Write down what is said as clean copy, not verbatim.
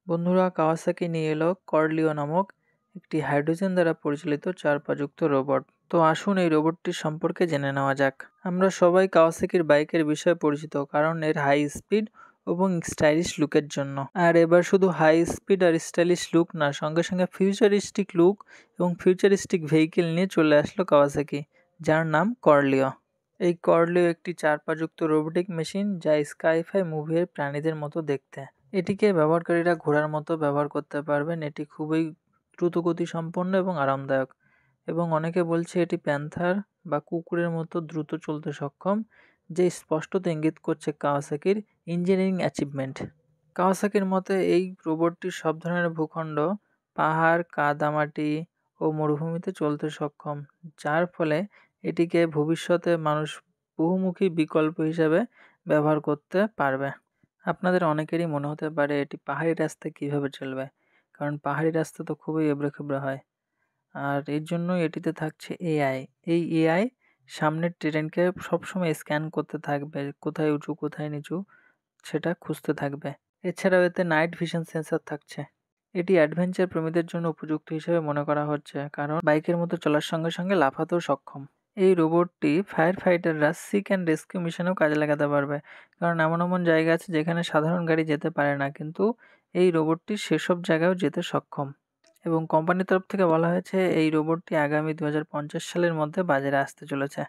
বন্ধুরা, কাওয়াসাকি নিয়ে এলো কর্লিও নামক একটি হাইড্রোজেন দ্বারা পরিচালিত 4 পা-যুক্ত রোবট। তো আসুন এই রোবটটির সম্পর্কে জেনে নেওয়া যাক। আমরা সবাই কাওয়াসাকির বাইকের বিষয়ে পরিচিত, কারণ এর হাই স্পিড এবং স্টাইলিশ লুকের জন্য। আর এবার শুধু হাই স্পিড আর স্টাইলিশ লুক না, সঙ্গে সঙ্গে ফিউচারিস্টিক লুক এবং ফিউচারিস্টিক ভেহিকেল নিয়ে চলে আসলো কাওয়াসাকি, যার নাম কর্লিও। এই কর্লিও একটি 4 পা-যুক্ত রোবোটিক মেশিন, যা স্কাইফাই মুভির প্রাণীদের মতো দেখতে। এটিকে ব্যবহারকারীরা ঘোড়ার মতো ব্যবহার করতে পারবেন। এটি খুবই দ্রুতগতিসম্পন্ন এবং আরামদায়ক, এবং অনেকে বলছে এটি প্যান্থার বা কুকুরের মতো দ্রুত চলতে সক্ষম, যে স্পষ্টত ইঙ্গিত করছে কাওয়াসাকির ইঞ্জিনিয়ারিং অ্যাচিভমেন্ট। কাওয়াসাকির মতে এই রোবটটি সব ধরনের ভূখণ্ড, পাহাড়, কাদামাটি ও মরুভূমিতে চলতে সক্ষম, যার ফলে এটিকে ভবিষ্যতে মানুষ বহুমুখী বিকল্প হিসেবে ব্যবহার করতে পারবে। আপনাদের অনেকেরই মনে হতে পারে এটি পাহাড়ি রাস্তায় কীভাবে চলবে, কারণ পাহাড়ি রাস্তা তো খুবই এবড়ো-খেবড়ো হয়। আর এর জন্যই এটিতে থাকছে এআই। এই এআই সামনের টেরেনকে সবসময় স্ক্যান করতে থাকবে, কোথায় উঁচু কোথায় নিচু সেটা খুঁজতে থাকবে। এছাড়াও এতে নাইট ভিশন সেন্সর থাকছে। এটি অ্যাডভেঞ্চার প্রেমীদের জন্য উপযুক্ত হিসেবে মনে করা হচ্ছে, কারণ বাইকের মতো চলার সঙ্গে সঙ্গে লাফাতেও সক্ষম। এই রোবটটি ফায়ার ফাইটাররা সিক অ্যান্ড রেস্কিউ মিশনেও কাজে লাগাতে পারবে, কারণ এমন এমন জায়গা আছে যেখানে সাধারণ গাড়ি যেতে পারে না, কিন্তু এই রোবটটি সেসব জায়গায়ও যেতে সক্ষম। এবং কোম্পানির তরফ থেকে বলা হয়েছে এই রোবটটি আগামী 2050 সালের মধ্যে বাজারে আসতে চলেছে।